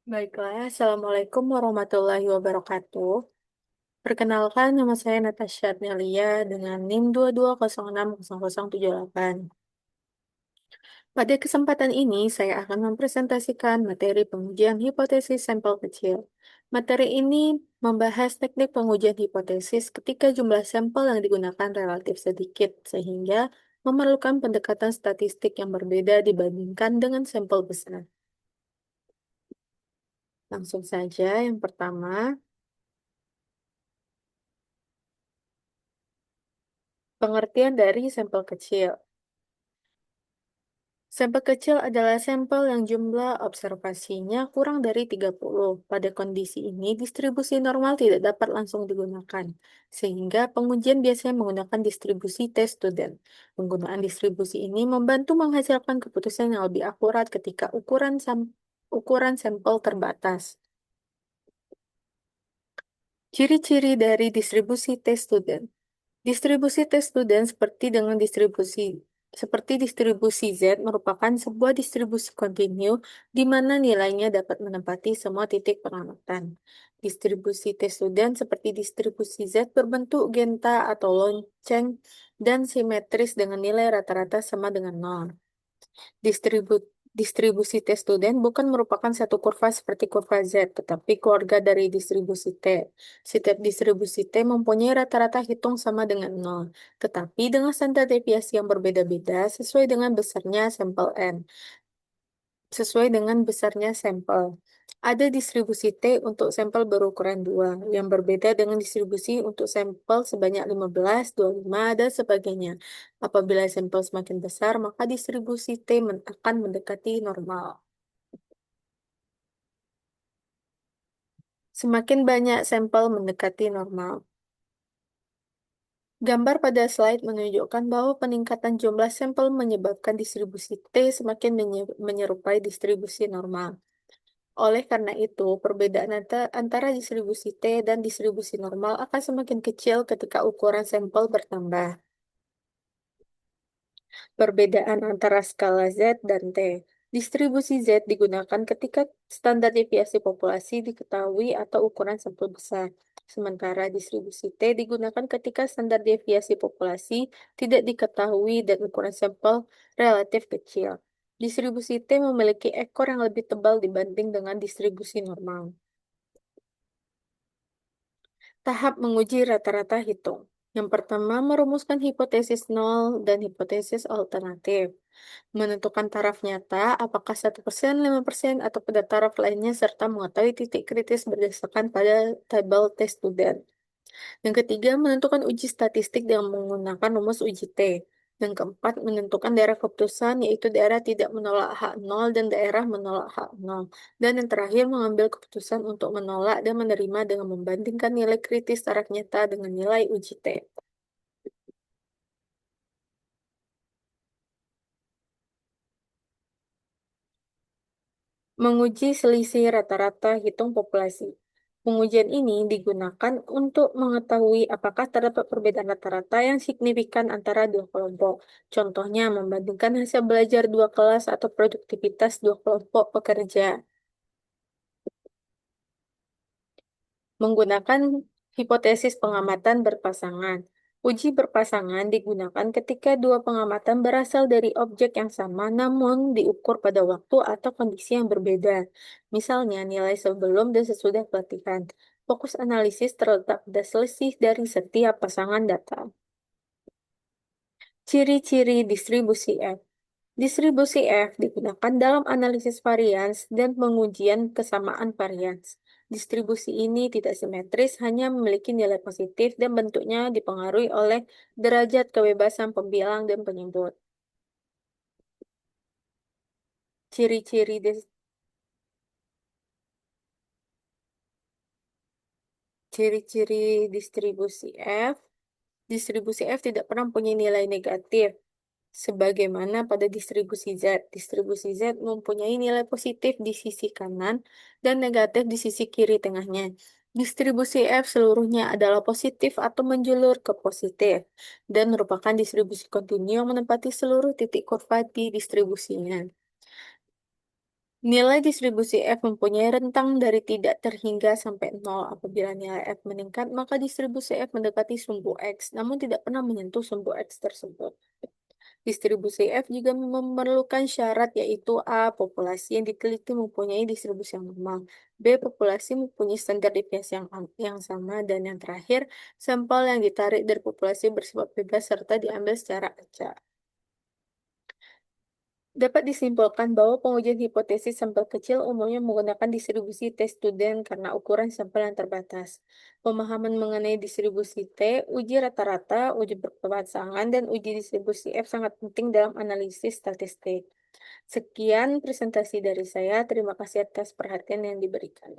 Baiklah, Assalamualaikum warahmatullahi wabarakatuh. Perkenalkan, nama saya Natasha Nelia dengan NIM 22060078. Pada kesempatan ini, saya akan mempresentasikan materi pengujian hipotesis sampel kecil. Materi ini membahas teknik pengujian hipotesis ketika jumlah sampel yang digunakan relatif sedikit, sehingga memerlukan pendekatan statistik yang berbeda dibandingkan dengan sampel besar. Langsung saja, yang pertama, pengertian dari sampel kecil. Sampel kecil adalah sampel yang jumlah observasinya kurang dari 30. Pada kondisi ini, distribusi normal tidak dapat langsung digunakan, sehingga pengujian biasanya menggunakan distribusi T-student. Penggunaan distribusi ini membantu menghasilkan keputusan yang lebih akurat ketika ukuran sampel terbatas. Ciri-ciri dari distribusi T-student. Distribusi tes student seperti distribusi Z merupakan sebuah distribusi kontinu di mana nilainya dapat menempati semua titik pengamatan. Distribusi tes student seperti distribusi Z berbentuk genta atau lonceng dan simetris dengan nilai rata-rata sama dengan nol. Distribusi T student bukan merupakan satu kurva seperti kurva Z, tetapi keluarga dari distribusi T. Setiap distribusi T mempunyai rata-rata hitung sama dengan nol, tetapi dengan standar deviasi yang berbeda-beda sesuai dengan besarnya sampel. Ada distribusi T untuk sampel berukuran 2, yang berbeda dengan distribusi untuk sampel sebanyak 15, 25, dan sebagainya. Apabila sampel semakin besar, maka distribusi T akan mendekati normal. Semakin banyak sampel mendekati normal. Gambar pada slide menunjukkan bahwa peningkatan jumlah sampel menyebabkan distribusi T semakin menyerupai distribusi normal. Oleh karena itu, perbedaan antara distribusi T dan distribusi normal akan semakin kecil ketika ukuran sampel bertambah. Perbedaan antara skala Z dan T. Distribusi Z digunakan ketika standar deviasi populasi diketahui atau ukuran sampel besar. Sementara distribusi T digunakan ketika standar deviasi populasi tidak diketahui dan ukuran sampel relatif kecil. Distribusi T memiliki ekor yang lebih tebal dibanding dengan distribusi normal. Tahap menguji rata-rata hitung. Yang pertama, merumuskan hipotesis nol dan hipotesis alternatif. Menentukan taraf nyata, apakah 1%, 5%, atau pada taraf lainnya, serta mengetahui titik kritis berdasarkan pada tabel test student. Yang ketiga, menentukan uji statistik dengan menggunakan rumus uji T. Yang keempat, menentukan daerah keputusan, yaitu daerah tidak menolak H0 dan daerah menolak H0. Dan yang terakhir, mengambil keputusan untuk menolak dan menerima dengan membandingkan nilai kritis taraf nyata dengan nilai uji T. Menguji selisih rata-rata hitung populasi. Pengujian ini digunakan untuk mengetahui apakah terdapat perbedaan rata-rata yang signifikan antara dua kelompok. Contohnya, membandingkan hasil belajar dua kelas atau produktivitas dua kelompok pekerja. Menggunakan hipotesis pengamatan berpasangan. Uji berpasangan digunakan ketika dua pengamatan berasal dari objek yang sama namun diukur pada waktu atau kondisi yang berbeda. Misalnya, nilai sebelum dan sesudah pelatihan. Fokus analisis terletak pada selisih dari setiap pasangan data. Ciri-ciri distribusi F. Distribusi F digunakan dalam analisis varians dan pengujian kesamaan varians. Distribusi ini tidak simetris, hanya memiliki nilai positif dan bentuknya dipengaruhi oleh derajat kebebasan pembilang dan penyebut. Ciri-ciri ciri-ciri distribusi F. Distribusi F tidak pernah punya nilai negatif. Sebagaimana pada distribusi Z, distribusi Z mempunyai nilai positif di sisi kanan dan negatif di sisi kiri tengahnya. Distribusi F seluruhnya adalah positif atau menjulur ke positif dan merupakan distribusi kontinu yang menempati seluruh titik kurva di distribusinya. Nilai distribusi F mempunyai rentang dari tidak terhingga sampai nol. Apabila nilai F meningkat, maka distribusi F mendekati sumbu X, namun tidak pernah menyentuh sumbu X tersebut. Distribusi F juga memerlukan syarat yaitu A. Populasi yang diteliti mempunyai distribusi yang normal. B. Populasi mempunyai standar deviasi yang sama. Dan yang terakhir, sampel yang ditarik dari populasi bersifat bebas serta diambil secara acak. Dapat disimpulkan bahwa pengujian hipotesis sampel kecil umumnya menggunakan distribusi T-student karena ukuran sampel yang terbatas. Pemahaman mengenai distribusi T, uji rata-rata, uji berpasangan, dan uji distribusi F sangat penting dalam analisis statistik. Sekian presentasi dari saya. Terima kasih atas perhatian yang diberikan.